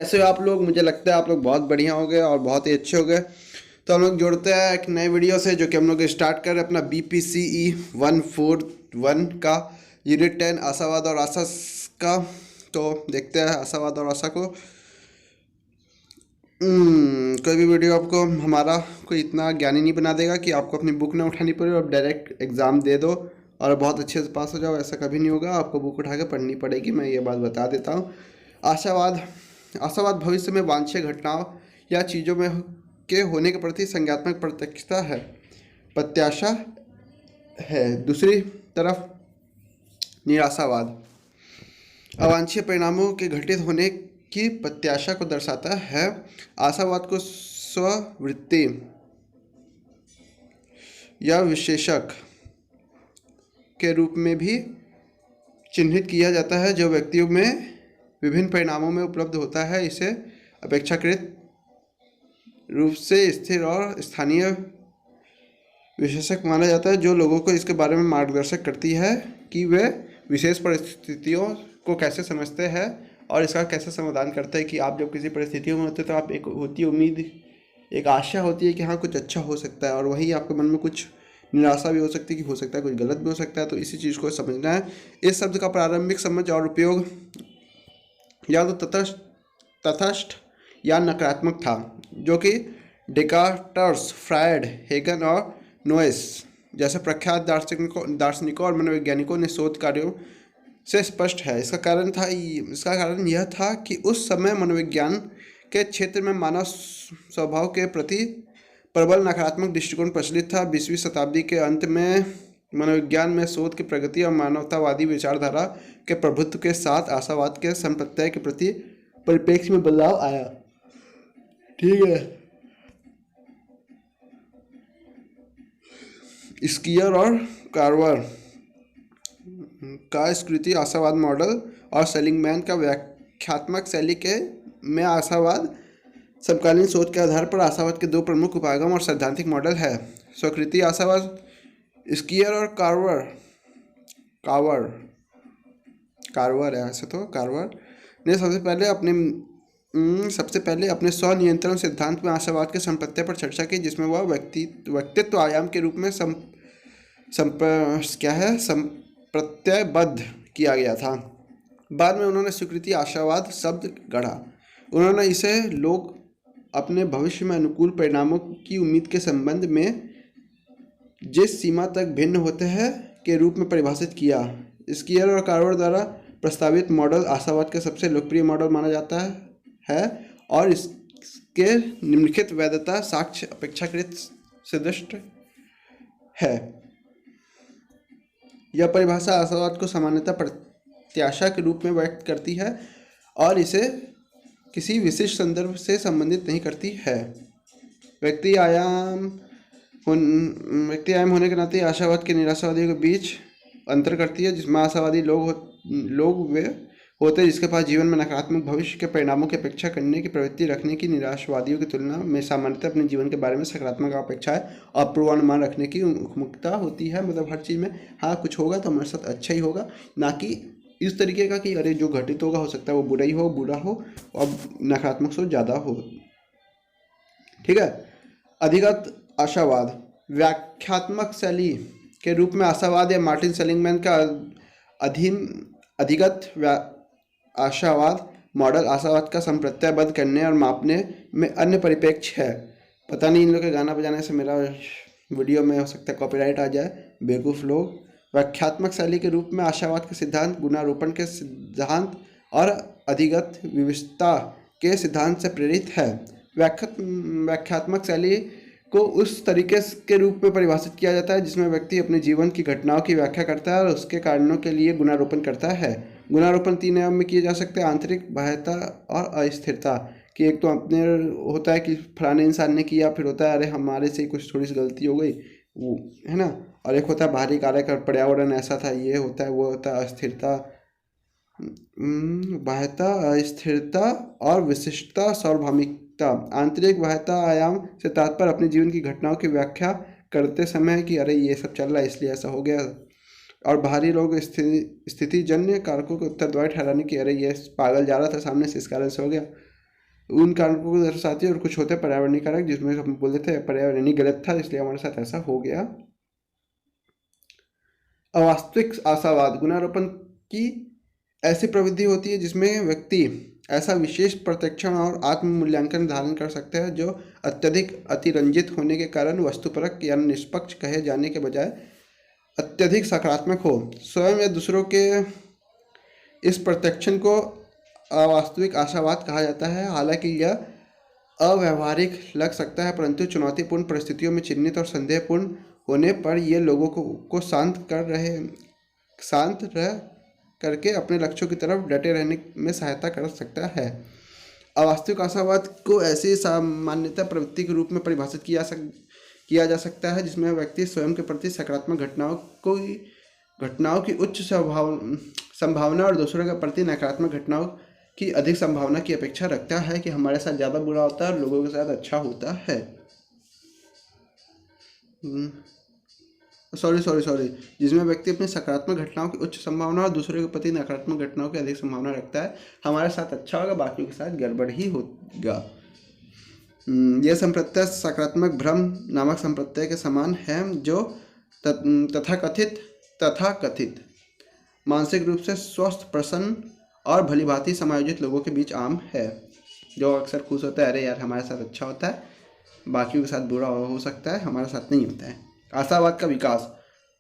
ऐसे आप लोग, मुझे लगता है आप लोग बहुत बढ़िया हो गए और बहुत ही अच्छे हो गए। तो हम लोग जुड़ते हैं एक नए वीडियो से, जो कि हम लोग स्टार्ट कर रहे हैं अपना BPCE 141 का यूनिट 10 आशावाद और आशा का। तो देखते हैं आशावाद और आशा को। कोई भी वीडियो आपको हमारा कोई इतना ज्ञानी नहीं बना देगा कि आपको अपनी बुक ना उठानी पड़े और डायरेक्ट एग्ज़ाम दे दो और बहुत अच्छे से पास हो जाओ। ऐसा कभी नहीं होगा, आपको बुक उठा के पढ़नी पड़ेगी, मैं ये बात बता देता हूँ। आशावाद आशावाद भविष्य में वांछनीय घटनाओं या चीज़ों में के होने के प्रति संज्ञात्मक प्रत्यक्षता है, प्रत्याशा है। दूसरी तरफ निराशावाद अवांछनीय परिणामों के घटित होने की प्रत्याशा को दर्शाता है। आशावाद को स्ववृत्ति या विशेषक के रूप में भी चिन्हित किया जाता है, जो व्यक्तियों में विभिन्न परिणामों में उपलब्ध होता है। इसे अपेक्षाकृत रूप से स्थिर और स्थानीय विशेषक माना जाता है, जो लोगों को इसके बारे में मार्गदर्शक करती है कि वे विशेष परिस्थितियों को कैसे समझते हैं और इसका कैसे समाधान करते हैं। कि आप जब किसी परिस्थितियों में होते हैं तो आप एक होती है उम्मीद, एक आशा होती है कि हाँ कुछ अच्छा हो सकता है, और वही आपके मन में कुछ निराशा भी हो सकती है कि हो सकता है कुछ गलत भी हो सकता है। तो इसी चीज़ को समझना है। इस शब्द का प्रारंभिक समझ और उपयोग या तो तटस्थ या नकारात्मक था, जो कि डेकार्टस, फ्रायड, हेगन और नोएस जैसे प्रख्यात दार्शनिकों और मनोवैज्ञानिकों ने शोध कार्यों से स्पष्ट है। इसका कारण यह था कि उस समय मनोविज्ञान के क्षेत्र में मानव स्वभाव के प्रति प्रबल नकारात्मक दृष्टिकोण प्रचलित था। 20वीं शताब्दी के अंत में मनोविज्ञान में शोध की प्रगति और मानवतावादी विचारधारा के प्रभुत्व के साथ आशावाद के संप्रत्यय के प्रति परिप्रेक्ष्य में बदलाव आया। ठीक है। स्कीयर और कार्वर का स्कृति आशावाद मॉडल और सेलिंगमैन का व्याख्यात्मक शैली के में आशावाद समकालीन सोच के आधार पर आशावाद के दो प्रमुख उपागम और सैद्धांतिक मॉडल है। स्वीकृति आशावाद स्कीयर और कार्वर कार्वर है ऐसे तो कार्वर ने सबसे पहले अपने स्वनियंत्रण सिद्धांत में आशावाद के संप्रत्यय पर चर्चा की, जिसमें वह व्यक्तित्व आयाम के रूप में संप्रत्ययबद्ध किया गया था। बाद में उन्होंने स्वीकृति आशावाद शब्द गढ़ा। उन्होंने इसे लोग अपने भविष्य में अनुकूल परिणामों की उम्मीद के संबंध में जिस सीमा तक भिन्न होते हैं के रूप में परिभाषित किया। स्कीयर और कार्वर द्वारा प्रस्तावित मॉडल आशावाद का सबसे लोकप्रिय मॉडल माना जाता है और इसके निम्नलिखित वैधता साक्ष्य अपेक्षाकृत सुदृढ़ है। यह परिभाषा आशावाद को सामान्यतः प्रत्याशा के रूप में व्यक्त करती है और इसे किसी विशिष्ट संदर्भ से संबंधित नहीं करती है। व्यक्ति आयाम होने के नाते आशावाद के निराशावादियों के बीच अंतर करती है, जिसमें आशावादी लोग वे होते हैं जिसके पास जीवन में नकारात्मक भविष्य के परिणामों की अपेक्षा करने की प्रवृत्ति रखने की, निराशावादियों की तुलना में सामान्यतः अपने जीवन के बारे में सकारात्मक अपेक्षाएं और पूर्वानुमान रखने की उन्मुखता होती है। मतलब हर चीज़ में हाँ कुछ होगा तो हमारे साथ अच्छा ही होगा, ना कि इस तरीके का कि अरे जो घटित होगा हो सकता है वो बुरा हो और नकारात्मक सोच ज़्यादा हो। ठीक है। अधिगत आशावाद व्याख्यात्मक शैली के रूप में आशावाद या मार्टिन सेलिंगमैन का अधिगत आशावाद मॉडल आशावाद का संप्रत्ययबद्ध करने और मापने में अन्य परिप्रेक्ष्य है। पता नहीं इन लोग के गाना बजाने से मेरा वीडियो में हो सकता है कॉपीराइट आ जाए, बेवकूफ़ लोग। व्याख्यात्मक शैली के रूप में आशावाद के सिद्धांत गुणारोपण के सिद्धांत और अधिगत विविधता के सिद्धांत से प्रेरित है। व्याख्यात्मक शैली को उस तरीके के रूप में परिभाषित किया जाता है जिसमें व्यक्ति अपने जीवन की घटनाओं की व्याख्या करता है और उसके कारणों के लिए गुणारोपण करता है। गुणारोपण 3 आयाम में किए जा सकते हैं: आंतरिक, बाह्यता और अस्थिरता। कि एक तो अपने होता है कि फलाने इंसान ने किया, फिर होता है अरे हमारे से कुछ थोड़ी सी गलती हो गई, वो है ना। और एक होता है बाहरी कारक, पर्यावरण ऐसा था, ये होता है, वो होता है अस्थिरता। बाह्यता, अस्थिरता और विशिष्टता, सार्वभौमिकता। आंतरिक बाह्यता आयाम से तात्पर्य अपने जीवन की घटनाओं की व्याख्या करते समय कि अरे ये सब चल रहा है इसलिए ऐसा हो गया, और बाहरी लोग स्थितिजन्य कारकों के उत्तरदायी ठहराने की अरे ये पागल जा रहा था सामने से इस कारण से हो गया। उन कारकों को दर्शाती है, और कुछ होते हैं पर्यावरणीय कारक, जिसमें हम बोले थे पर्यावरणीय गलत था इसलिए हमारे साथ ऐसा हो गया। अवास्तविक आशावाद गुणारोपण की ऐसी प्रवृत्ति होती है जिसमें व्यक्ति ऐसा विशेष प्रत्यक्षण और आत्म मूल्यांकन धारण कर सकते हैं जो अत्यधिक अतिरंजित होने के कारण वस्तुपरक या निष्पक्ष कहे जाने के बजाय अत्यधिक सकारात्मक हो। स्वयं या दूसरों के इस प्रत्यक्षण को अवास्तविक आशावाद कहा जाता है। हालांकि यह अव्यावहारिक लग सकता है, परंतु चुनौतीपूर्ण परिस्थितियों में चिन्हित और संदेहपूर्ण होने पर ये लोगों को शांत रह करके अपने लक्ष्यों की तरफ डटे रहने में सहायता कर सकता है। अवास्तविक आशावाद को ऐसी सामान्यतः प्रवृत्ति के रूप में परिभाषित किया जा सकता है जिसमें व्यक्ति स्वयं के प्रति सकारात्मक घटनाओं की उच्च संभावना और दूसरों के प्रति नकारात्मक घटनाओं की अधिक संभावना की अपेक्षा रखता है कि हमारे साथ ज़्यादा बुरा होता है और लोगों के साथ अच्छा होता है। सॉरी जिसमें व्यक्ति अपनी सकारात्मक घटनाओं की उच्च संभावना और दूसरे के प्रति नकारात्मक घटनाओं की अधिक संभावना रखता है। हमारे साथ अच्छा होगा, बाकियों के साथ गड़बड़ ही होगा। यह संप्रत्यय सकारात्मक भ्रम नामक संप्रत्यय के समान है जो तथाकथित मानसिक रूप से स्वस्थ, प्रसन्न और भलीभांति समायोजित लोगों के बीच आम है, जो अक्सर खुश होता है, अरे यार हमारे साथ अच्छा होता है, बाकियों के साथ बुरा हो सकता है, हमारे साथ नहीं होता है। आशावाद का विकास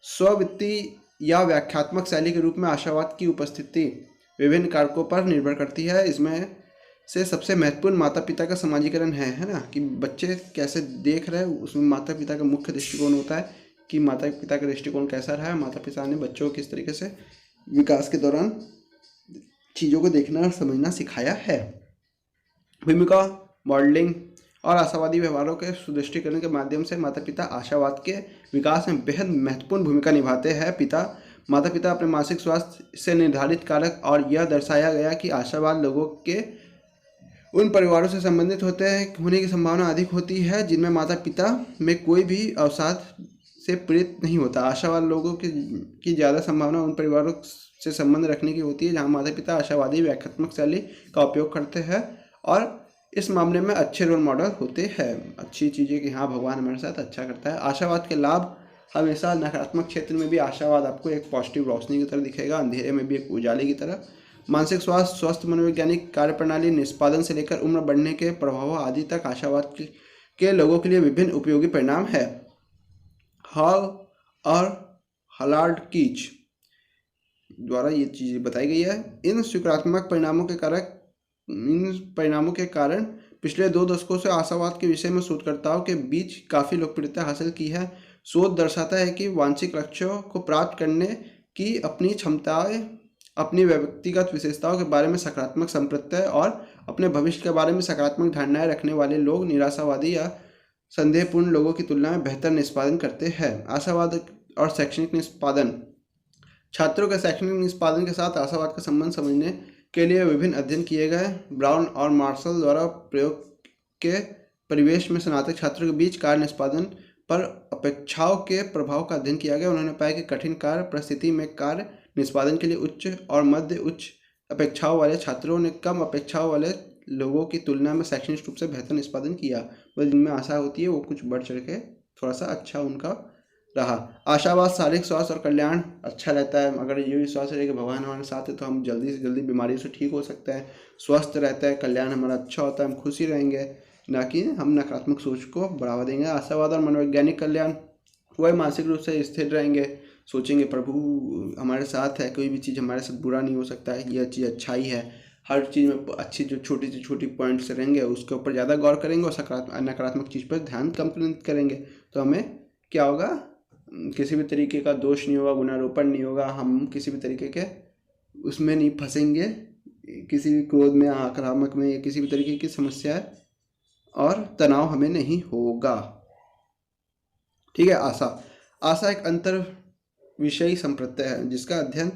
स्ववित्तीय या व्याख्यात्मक शैली के रूप में आशावाद की उपस्थिति विभिन्न कारकों पर निर्भर करती है। इसमें से सबसे महत्वपूर्ण माता पिता का समाजीकरण है ना, कि बच्चे कैसे देख रहे हैं, उसमें माता पिता का मुख्य दृष्टिकोण होता है कि माता पिता का दृष्टिकोण कैसा रहा है, माता पिता ने बच्चों को किस तरीके से विकास के दौरान चीज़ों को देखना और समझना सिखाया है। भूमिका मॉडलिंग और आशावादी व्यवहारों के सुदृष्टिकरण के माध्यम से माता पिता आशावाद के विकास में बेहद महत्वपूर्ण भूमिका निभाते हैं। माता पिता अपने मानसिक स्वास्थ्य से निर्धारित कारक, और यह दर्शाया गया कि आशावाद लोगों के उन परिवारों से संबंधित होने की संभावना अधिक होती है जिनमें माता पिता में कोई भी अवसाद से पीड़ित नहीं होता। आशावाद लोगों की ज़्यादा संभावना उन परिवारों से संबंध रखने की होती है जहाँ माता पिता आशावादी व्याख्यात्मक शैली का उपयोग करते हैं और इस मामले में अच्छे रोल मॉडल होते हैं। अच्छी चीज़ें कि हाँ भगवान हमारे साथ अच्छा करता है। आशावाद के लाभ हमेशा नकारात्मक क्षेत्र में भी आशावाद आपको एक पॉजिटिव रोशनी की तरह दिखेगा, अंधेरे में भी एक उजाले की तरह। मानसिक स्वास्थ्य, स्वस्थ मनोवैज्ञानिक कार्यप्रणाली, निष्पादन से लेकर उम्र बढ़ने के प्रभाव आदि तक आशावाद के लोगों के लिए विभिन्न उपयोगी परिणाम है। हॉल और हलार्ड कीच द्वारा ये चीज़ें बताई गई है। इन सकारात्मक परिणामों के कारण पिछले 2 दशकों से आशावाद के विषय में शोधकर्ताओं के बीच काफ़ी लोकप्रियता हासिल की है। शोध दर्शाता है कि वांछित लक्ष्यों को प्राप्त करने की अपनी क्षमताएं, अपनी व्यक्तिगत विशेषताओं के बारे में सकारात्मक संप्रत्यय और अपने भविष्य के बारे में सकारात्मक धारणाएं रखने वाले लोग निराशावादी या संदेहपूर्ण लोगों की तुलना में बेहतर निष्पादन करते हैं। आशावाद और शैक्षणिक निष्पादन। छात्रों के शैक्षणिक निष्पादन के साथ आशावाद का संबंध समझने के लिए विभिन्न अध्ययन किए गए। ब्राउन और मार्शल द्वारा प्रयोग के परिवेश में स्नातक छात्रों के बीच कार्य निष्पादन पर अपेक्षाओं के प्रभाव का अध्ययन किया गया। उन्होंने पाया कि कठिन कार्य परिस्थिति में कार्य निष्पादन के लिए उच्च और मध्य उच्च अपेक्षाओं वाले छात्रों ने कम अपेक्षाओं वाले लोगों की तुलना में शैक्षणिक रूप से बेहतर निष्पादन किया। वह जिनमें आशा होती है वो कुछ बढ़ चढ़ के थोड़ा सा अच्छा उनका रहा। आशावाद शारीरिक स्वास्थ्य और कल्याण अच्छा रहता है। अगर ये विश्वास है कि भगवान हमारे साथ है तो हम जल्दी से जल्दी बीमारी से ठीक हो सकते हैं, स्वस्थ रहता है, कल्याण हमारा अच्छा होता है, हम खुशी रहेंगे, ना कि हम नकारात्मक सोच को बढ़ावा देंगे। आशावाद और मनोवैज्ञानिक कल्याण, वह मानसिक रूप से स्थिर रहेंगे, सोचेंगे प्रभु हमारे साथ है, कोई भी चीज़ हमारे साथ बुरा नहीं हो सकता है, यह चीज़ अच्छा ही है। हर चीज़ में अच्छी जो छोटी से छोटी पॉइंट्स रहेंगे उसके ऊपर ज़्यादा गौर करेंगे और नकारात्मक चीज़ पर ध्यान कम केंद्रित करेंगे। तो हमें क्या होगा, किसी भी तरीके का दोष नहीं होगा, गुणारोपण नहीं होगा, हम किसी भी तरीके के उसमें नहीं फंसेंगे, किसी भी क्रोध में, आक्रामक में, या किसी भी तरीके की समस्या और तनाव हमें नहीं होगा। ठीक है। आशा एक अंतर विषयी संप्रत्यय है जिसका अध्ययन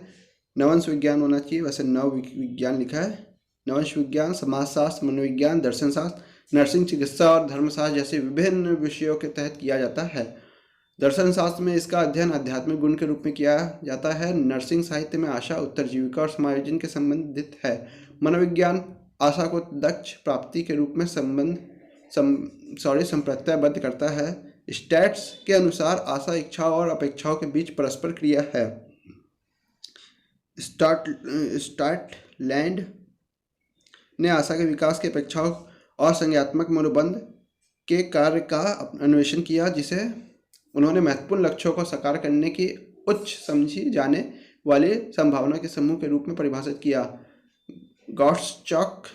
नवंश विज्ञान होना चाहिए, वैसे नव विज्ञान लिखा है। नवंश विज्ञान समाजशास्त्र, मनोविज्ञान, दर्शन शास्त्र, नर्सिंग, चिकित्सा और धर्मशास्त्र जैसे विभिन्न विषयों के तहत किया जाता है। दर्शन शास्त्र में इसका अध्ययन आध्यात्मिक गुण के रूप में किया जाता है। नर्सिंग साहित्य में आशा, उत्तरजीविका और समायोजन के संबंधित है। मनोविज्ञान आशा को दक्ष प्राप्ति के रूप में संप्रत्ययबद्ध करता है। स्टैट्स के अनुसार आशा इच्छाओं और अपेक्षाओं के बीच परस्पर क्रिया है। स्कॉटलैंड ने आशा के विकास की अपेक्षाओं और संज्ञात्मक मनोबंध के कार्य का अन्वेषण किया, जिसे उन्होंने महत्वपूर्ण लक्ष्यों को साकार करने की उच्च समझी जाने वाली संभावना के समूह के रूप में परिभाषित किया। गॉट्सचॉक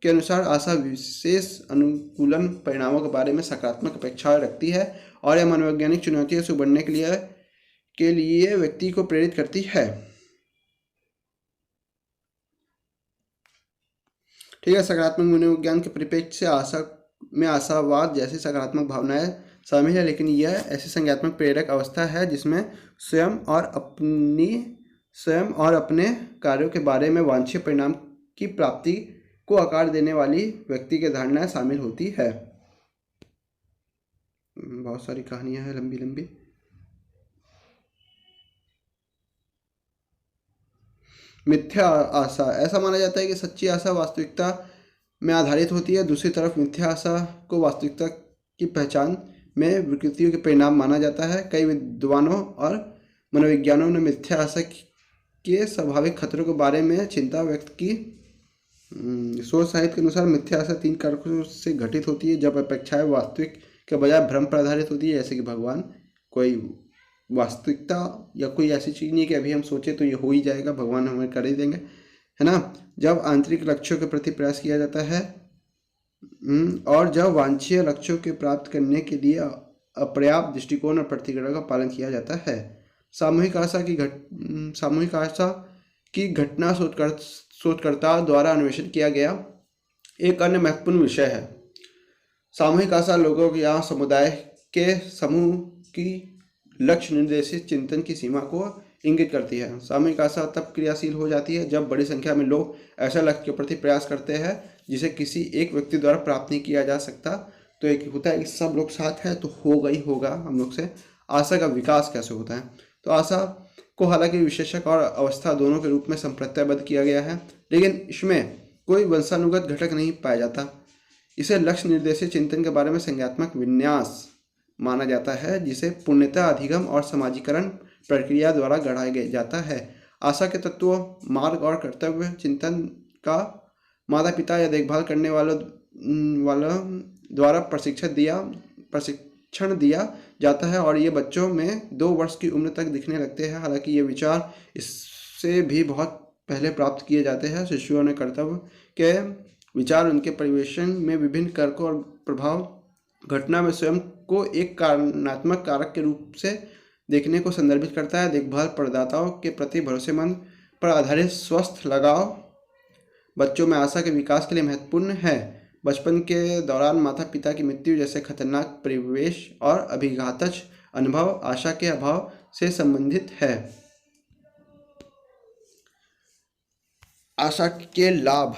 के अनुसार आशा विशेष अनुकूलन परिणामों के बारे में सकारात्मक अपेक्षाएं रखती है और यह मनोवैज्ञानिक चुनौतियों से उबरने के लिए व्यक्ति को प्रेरित करती है। ठीक है, सकारात्मक मनोविज्ञान के परिप्रेक्ष्य से आशा में आशावाद जैसी सकारात्मक भावनाएं शामिल है, लेकिन यह ऐसी संज्ञात्मक प्रेरक अवस्था है जिसमें स्वयं और अपने कार्यों के बारे में वांछित परिणाम की प्राप्ति को आकार देने वाली व्यक्ति की धारणाएं शामिल होती है। बहुत सारी कहानियां हैं लंबी लंबी। मिथ्या आशा, ऐसा माना जाता है कि सच्ची आशा वास्तविकता में आधारित होती है। दूसरी तरफ मिथ्या आशा को वास्तविकता की पहचान में विकृतियों के परिणाम माना जाता है। कई विद्वानों और मनोविज्ञानों ने मिथ्या आशा के स्वाभाविक खतरों के बारे में चिंता व्यक्त की। शोध साहित्य के अनुसार मिथ्या आशा 3 कारकों से घटित होती है। जब अपेक्षाएं वास्तविक के बजाय भ्रम पर आधारित होती है, जैसे कि भगवान, कोई वास्तविकता या कोई ऐसी चीज़ नहीं कि अभी हम सोचे तो ये हो ही जाएगा, भगवान हमें कर ही देंगे, है ना। जब आंतरिक लक्ष्यों के प्रति प्रयास किया जाता है और जब वांछनीय लक्ष्यों के प्राप्त करने के लिए अपर्याप्त दृष्टिकोण और प्रतिक्रिया का पालन किया जाता है। सामूहिक आशा की घटना शोधकर्ता द्वारा अन्वेषण किया गया एक अन्य महत्वपूर्ण विषय है। सामूहिक आशा लोगों या समुदाय के समूह की लक्ष्य निर्देशित चिंतन की सीमा को इंगित करती है। सामूहिक आशा तब क्रियाशील हो जाती है जब बड़ी संख्या में लोग ऐसे लक्ष्य के प्रति प्रयास करते हैं जिसे किसी एक व्यक्ति द्वारा प्राप्त नहीं किया जा सकता। तो एक होता है कि सब लोग साथ हैं तो होगा ही होगा हम लोग से। आशा का विकास कैसे होता है, तो आशा को हालांकि विशेषक और अवस्था दोनों के रूप में संप्रत्ययबद्ध किया गया है, लेकिन इसमें कोई वंशानुगत घटक नहीं पाया जाता। इसे लक्ष्य निर्देशित चिंतन के बारे में संज्ञात्मक विन्यास माना जाता है, जिसे पूर्णतः अधिगम और समाजीकरण प्रक्रिया द्वारा गढ़ाया जाता है। आशा के तत्वों, मार्ग और कर्तव्य चिंतन का माता पिता या देखभाल करने वालों द्वारा प्रशिक्षण दिया जाता है और ये बच्चों में 2 वर्ष की उम्र तक दिखने लगते हैं। हालांकि ये विचार इससे भी बहुत पहले प्राप्त किए जाते हैं। शिशुओं ने कर्तव्य के विचार उनके परिवेशन में विभिन्न कारकों और प्रभाव घटना में स्वयं को एक कारणात्मक कारक के रूप से देखने को संदर्भित करता है। देखभाल प्रदाताओं के प्रति भरोसेमंद पर आधारित स्वस्थ लगाव बच्चों में आशा के विकास के लिए महत्वपूर्ण है। बचपन के दौरान माता पिता की मृत्यु जैसे खतरनाक परिवेश और अभिघातक अनुभव आशा के अभाव से संबंधित है। आशा के लाभ,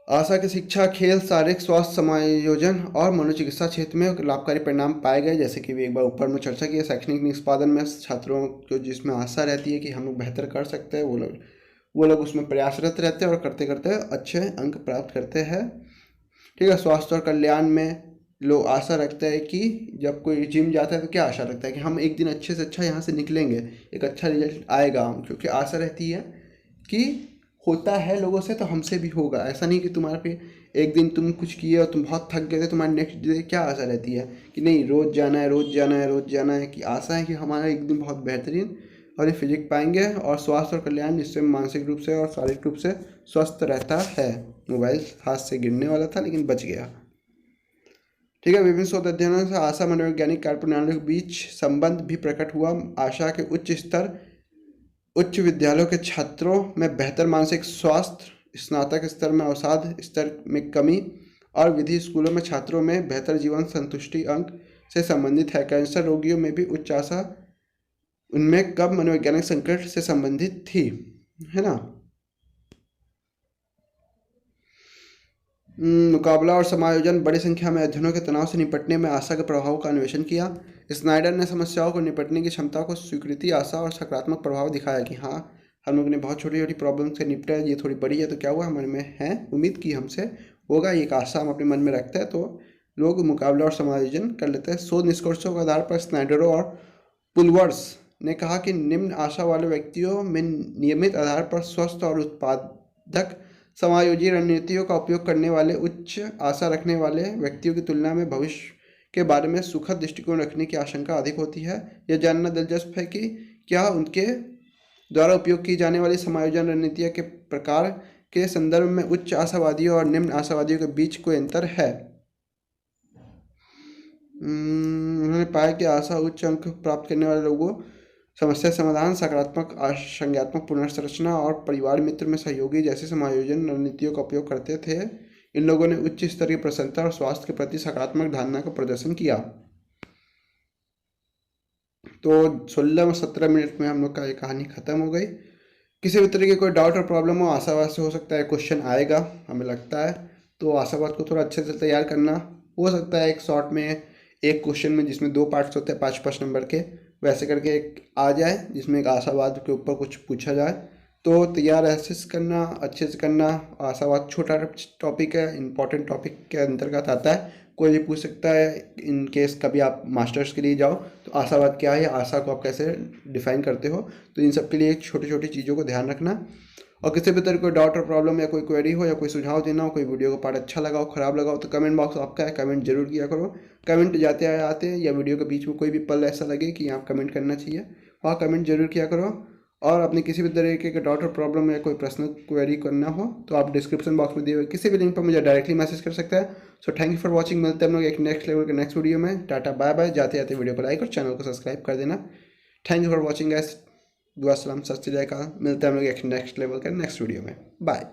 आशा की शिक्षा, खेल, शारीरिक स्वास्थ्य, समायोजन और मनोचिकित्सा क्षेत्र में लाभकारी परिणाम पाए गए। जैसे कि एक बार ऊपर में चर्चा की है, शैक्षणिक निष्पादन में छात्रों को जिसमें आशा रहती है कि हम लोग बेहतर कर सकते हैं, वो लोग उसमें प्रयासरत रहते हैं और करते करते अच्छे अंक प्राप्त करते हैं। ठीक है, स्वास्थ्य और कल्याण में लोग आशा रखते हैं कि जब कोई जिम जाता है तो क्या आशा रखता है कि हम एक दिन अच्छे से अच्छा यहाँ से निकलेंगे, एक अच्छा रिजल्ट आएगा, क्योंकि आशा रहती है कि होता है लोगों से तो हमसे भी होगा। ऐसा नहीं कि तुम्हारे पे एक दिन तुम कुछ किए और तुम बहुत थक गए थे, तुम्हारे नेक्स्ट डे क्या आशा रहती है कि नहीं रोज़ जाना है, रोज़ जाना है, रोज़ जाना है, कि आशा है कि हमारा एक दिन बहुत बेहतरीन और ये फिजिक पाएंगे। और स्वास्थ्य और कल्याण, जिससे मानसिक रूप से और शारीरिक रूप से स्वस्थ रहता है। मोबाइल हाथ से गिरने वाला था लेकिन बच गया। ठीक है, विभिन्न शोध अध्ययनों से आशा मनोवैज्ञानिक कार्यप्रणालियों के बीच संबंध भी प्रकट हुआ। आशा के उच्च विद्यालयों के छात्रों में बेहतर मानसिक स्वास्थ्य, स्नातक स्तर में अवसाद स्तर में कमी और विधि स्कूलों में छात्रों में बेहतर जीवन संतुष्टि अंक से संबंधित है। कैंसर रोगियों में भी उच्च आशा उनमें कब मनोवैज्ञानिक संकट से संबंधित थी, है ना। मुकाबला और समायोजन, बड़ी संख्या में अध्ययनों के तनाव से निपटने में आशा के प्रभाव का अन्वेषण किया। स्नाइडर ने समस्याओं को निपटने की क्षमता को स्वीकृति, आशा और सकारात्मक प्रभाव दिखाया कि हाँ, हम लोगों ने बहुत छोटी छोटी प्रॉब्लम से निपटा है, ये थोड़ी बड़ी है तो क्या हुआ, हमारे में है उम्मीद की हमसे होगा, एक आशा हम अपने मन में रखते हैं, तो लोग मुकाबला और समायोजन कर लेते हैं। शोध निष्कर्षों के आधार पर स्नाइडरो और पुलवर्स ने कहा कि निम्न आशा वाले व्यक्तियों में नियमित आधार पर स्वस्थ और उत्पादक समायोजी रणनीतियों का उपयोग करने वाले उच्च आशा रखने वाले व्यक्तियों की तुलना में भविष्य के बारे में सुखद दृष्टिकोण रखने की आशंका अधिक होती है। यह जानना दिलचस्प है कि क्या उनके द्वारा उपयोग की जाने वाली समायोजन रणनीतियों के प्रकार के संदर्भ में उच्च आशावादियों और निम्न आशावादियों के बीच कोई अंतर है। उन्होंने पाया कि आशा उच्च अंक प्राप्त करने वाले लोगों समस्या समाधान, सकारात्मक संज्ञात्मक पुनर्संरचना और परिवार मित्र में सहयोगी जैसी समायोजन रणनीतियों का उपयोग करते थे। इन लोगों ने उच्च स्तर की प्रसन्नता और स्वास्थ्य के प्रति सकारात्मक धारणा का प्रदर्शन किया। तो 16 और 17 मिनट में हम लोग का ये कहानी खत्म हो गई। किसी भी तरह की कोई डाउट और प्रॉब्लम हो, आशावाद से हो सकता है क्वेश्चन आएगा हमें लगता है, तो आशावाद को थोड़ा अच्छे से तैयार करना। हो सकता है एक शॉर्ट में एक क्वेश्चन में जिसमें 2 पार्ट्स होते हैं 5-5 नंबर के, वैसे करके एक आ जाए जिसमें एक आशावाद के ऊपर कुछ पूछा जाए, तो तैयार ऐसे से करना, अच्छे से करना। आशावाद छोटा टॉपिक है, इम्पॉर्टेंट टॉपिक के अंतर्गत आता है, कोई भी पूछ सकता है। इन केस कभी आप मास्टर्स के लिए जाओ तो आशावाद क्या है, आशा को आप कैसे डिफाइन करते हो, तो इन सब के लिए छोटी छोटी चीज़ों को ध्यान रखना। और किसी भी तरह कोई डाउट और प्रॉब्लम या कोई क्वेरी हो या कोई सुझाव देना हो, कोई वीडियो का पार्ट अच्छा लगा हो, खराब लगा हो, तो कमेंट बॉक्स आपका है, कमेंट जरूर किया करो। कमेंट जाते आते या वीडियो के बीच में कोई भी पल ऐसा लगे कि यहाँ कमेंट करना चाहिए, वहाँ कमेंट जरूर किया करो। और अपने किसी भी तरीके के डाउट और प्रॉब्लम या कोई पर्सनल क्वेरी करना हो तो आप डिस्क्रिप्शन बॉक्स में दिए हुए किसी भी लिंक पर मुझे डायरेक्टली मैसेज कर सकते हैं। So thank you for watching. मिलते हैं हम लोग एक नेक्स्ट लेवल के नेक्स्ट वीडियो में। Tata bye bye. जाते जाते वीडियो को लाइक और चैनल को सब्सक्राइब कर देना। Thank you for watching guys. दुआ सलाम, सत श्री अकाल। मिलते हैं हम लोग एक नेक्स्ट लेवल के नेक्स्ट वीडियो में। बाय।